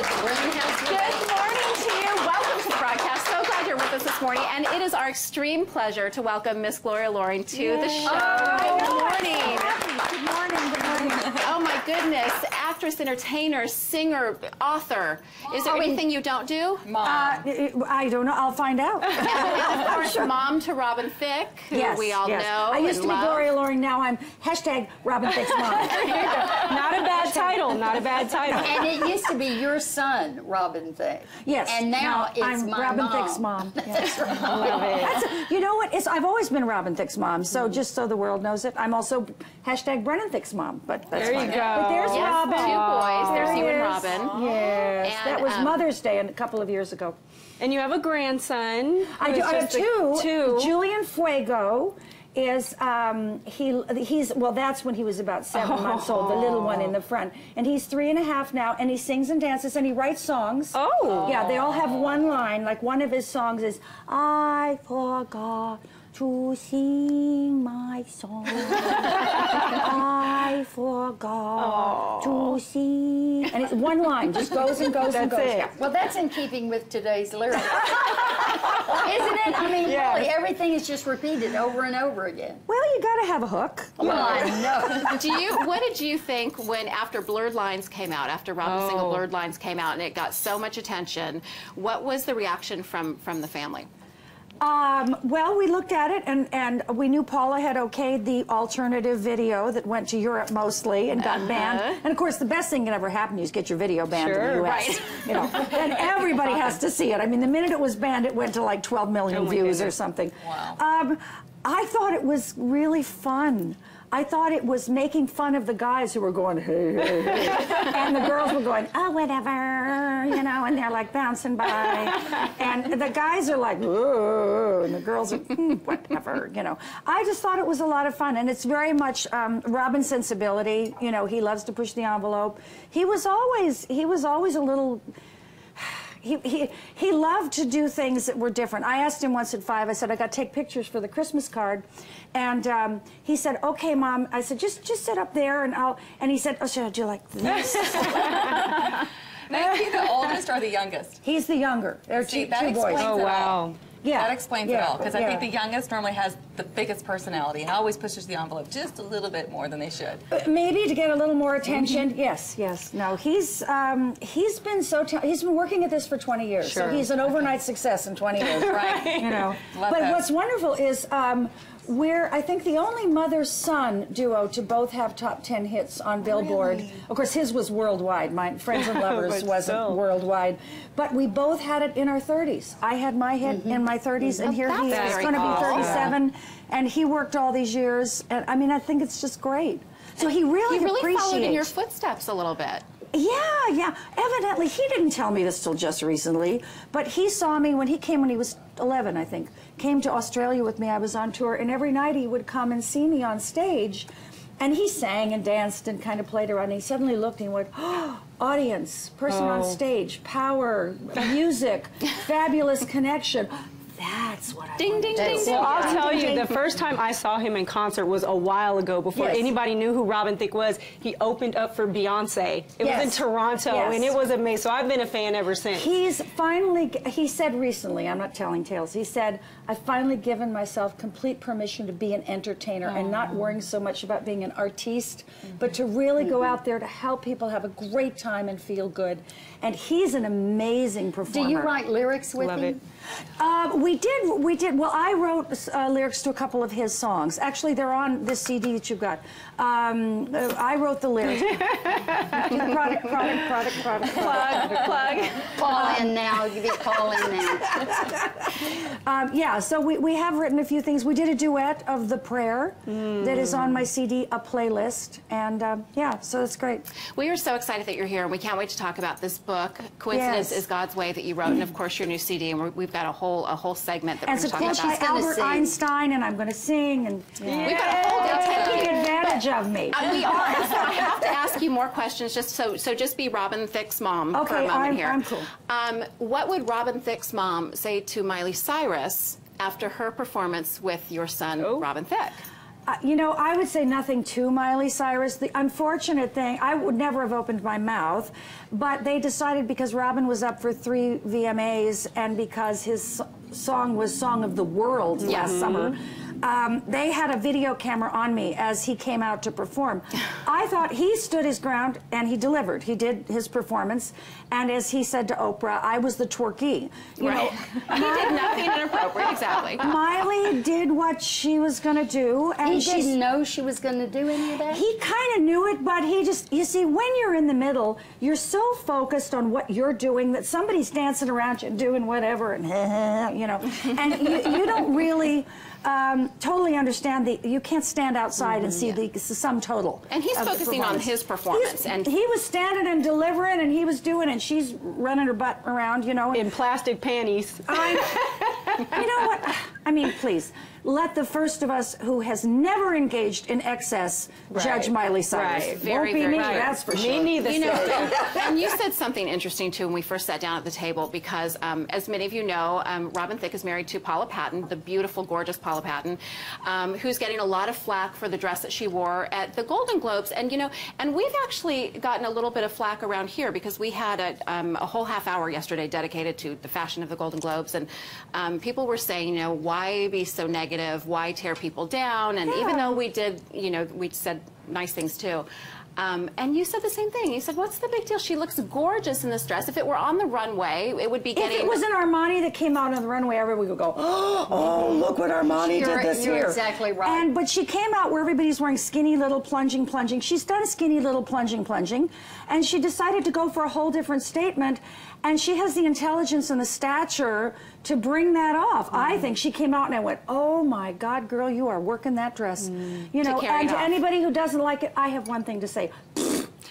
that the room has. Good morning to you. Welcome to the broadcast. So glad you're with us this morning. And it is our extreme pleasure to welcome Miss Gloria Loring to the show. Good morning. Good morning. Good morning. Oh, my goodness. Actress, entertainer, singer, author. Is there anything you don't do? I don't know. I'll find out. And of course, mom to Robin Thicke, who we all know. I used to be Gloria Loring. Now I'm hashtag Robin Thicke's mom. Not a bad title. Not a bad title. And it used to be your son, Robin Thicke. Yes. And now it's I'm my Robin mom. Thicke's mom. Yes. I love it. You know what? I've always been Robin Thicke's mom. So just so the world knows it, I'm also hashtag Brennan Thicke's mom. But that's There fine. you go. But there's Yes, Robin. two boys. There's you and There Robin. he is. Yes, And, that was Mother's Day a couple of years ago. And you have a grandson. I do. I have two. Two. Julian Fuego is he's well, that's when he was about 7 months old, the little one in the front, and he's 3.5 now, and he sings and dances and he writes songs. Oh. Yeah, they all have one line. Like one of his songs is "I forgot to sing my song. I forgot to sing," and it's one line, just goes and goes and goes. That's it. Yeah. Well, that's in keeping with today's lyrics. Isn't it? I mean, really, everything is just repeated over and over again. Well, you got to have a hook. Well, I know. What did you think when, after Blurred Lines came out, after Robin's single Blurred Lines came out, and it got so much attention, what was the reaction from the family? Well, we looked at it, and we knew Paula had okayed the alternative video that went to Europe mostly and got banned. And of course, the best thing that ever happened to you is get your video banned in the U.S. Right. You know, and everybody has to see it. I mean, the minute it was banned, it went to like 12 million views or something. Wow. I thought it was really fun. I thought it was making fun of the guys who were going, hey, hey, hey. And the girls were going, oh, whatever, you know, and they're like bouncing by. And the guys are like, whoa, and the girls are, whatever, you know. I just thought it was a lot of fun, and it's very much Robin's sensibility. You know, he loves to push the envelope. He was always a little... He loved to do things that were different. I asked him once at 5, I said, I got to take pictures for the Christmas card. And he said, okay, Mom. I said, just sit up there and he said, oh, should I do like this? Now, is he the oldest or the youngest? He's the younger. They're two boys. Oh, wow. Yeah. That explains it all, because I think the youngest normally has the biggest personality and always pushes the envelope just a little bit more than they should. Maybe to get a little more attention. Yes, yes. No, he's been he's been working at this for 20 years, so he's an overnight success in 20 years. Right. You know. Love but that. what's wonderful is we're, I think, the only mother-son duo to both have top 10 hits on Billboard. Really? Of course, his was worldwide. My Friends and Lovers wasn't worldwide. But we both had it in our 30s. I had my hit in my 30s, and here he is going to be 37, and he worked all these years. And I mean, I think it's just great. So he really followed in your footsteps a little bit. Yeah, yeah. Evidently, he didn't tell me this till just recently, but he saw me when he came when he was 11, I think. Came to Australia with me. I was on tour, and every night he would come and see me on stage, and he sang and danced and kind of played around. And he suddenly looked and he went, oh, audience, person on stage, power, music, fabulous connection. That's what I Ding, ding, ding, ding. Well, I'll tell you, the first time I saw him in concert was a while ago. Before anybody knew who Robin Thicke was, he opened up for Beyonce. It was in Toronto, and it was amazing. So I've been a fan ever since. He's finally, he said recently, I'm not telling tales, he said, I've finally given myself complete permission to be an entertainer and not worrying so much about being an artiste, but to really go out there to help people have a great time and feel good. And he's an amazing performer. Do you write lyrics with him? We did. Well, I wrote lyrics to a couple of his songs. Actually, they're on this CD that you've got. I wrote the lyrics. Product. Plug. Call in now. You get call in now. Yeah, so we have written a few things. We did a duet of The Prayer that is on my CD, a playlist. And yeah, so it's great. We are so excited that you're here, and we can't wait to talk about this book, Coincidence is God's Way, that you wrote, and of course your new CD. And we've got a whole segment that we're going to talk about. And it's a quote by Albert Einstein, and I'm going to sing. And we've got a whole day taking advantage of me. We are. So I have to ask you more questions. So just be Robin Thicke's mom for a moment here. I'm cool. What would Robin Thicke's mom say to Miley Cyrus after her performance with your son, Robin Thicke? You know, I would say nothing to Miley Cyrus. The unfortunate thing, I would never have opened my mouth, but they decided because Robin was up for 3 VMAs and because his song was Song of the World last summer, they had a video camera on me as he came out to perform. I thought he stood his ground and he delivered. He did his performance, and as he said to Oprah, I was the twerky. You know, he did nothing inappropriate, exactly. Miley did what she was going to do. And he didn't know she was going to do any of that? He kind of knew it, but he just, you see, when you're in the middle, you're so focused on what you're doing that somebody's dancing around you doing whatever, and you know, and you don't really totally understand you can't stand outside and see the sum total. And he's focusing on his performance. And he was standing and delivering, and he was doing, and she's running her butt around, you know. In plastic panties. You know what? I mean, please, let the first of us who has never engaged in excess judge Miley Cyrus. Right. Very, Won't be very me, right. that's for sure. Me neither. You know, and you said something interesting too when we first sat down at the table, because as many of you know, Robin Thicke is married to Paula Patton, the beautiful, gorgeous Paula Patton, who's getting a lot of flack for the dress that she wore at the Golden Globes. And you know, and we've actually gotten a little bit of flack around here because we had a whole half hour yesterday dedicated to the fashion of the Golden Globes, and people were saying, you know, why be so negative? Why tear people down? And even though we did, you know, we said nice things too. And you said the same thing. You said, what's the big deal? She looks gorgeous in this dress. If it were on the runway, it would be getting... If it was an Armani that came out on the runway, everybody would go, oh, look what Armani did this year. You're exactly right. But she came out where everybody's wearing skinny little plunging. She's done skinny little plunging. And she decided to go for a whole different statement. And she has the intelligence and the stature to bring that off. I think she came out and I went, oh my God, girl, you are working that dress. You know, and to anybody who doesn't like it, I have one thing to say.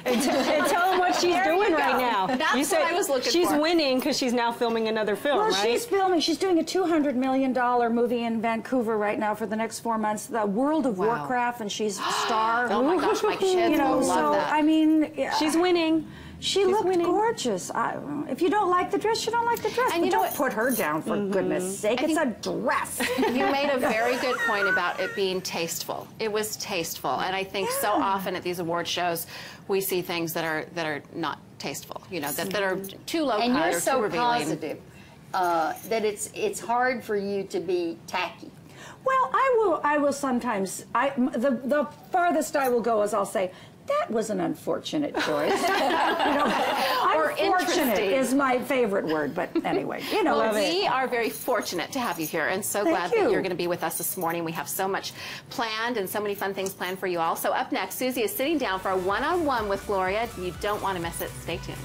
And tell them what she's doing right now. That's you said what I was looking she's for. winning because she's now filming another film, Well, right? she's filming. She's doing a $200 million movie in Vancouver right now for the next 4 months. The World of Warcraft, and she's a star. Oh my gosh, my kids will love that. I mean, She's winning. She looked gorgeous. If you don't like the dress, you don't like the dress. And but you know don't put her down, for goodness sake. It's a dress. You made a very good point about it being tasteful. It was tasteful, and I think so often at these award shows we see things that are not tasteful. You know, that are too low and cut you're or so too revealing. positive that it's hard for you to be tacky. Well, I will sometimes. The farthest I will go is I'll say, that was an unfortunate choice. You know, Or unfortunate interesting. is my favorite word, but anyway, you know. Well, we are very fortunate to have you here, and so glad that you. you're going to be with us this morning. We have so much planned and so many fun things planned for you all. So up next, Susie is sitting down for a one-on-one with Gloria. You don't want to miss it. Stay tuned.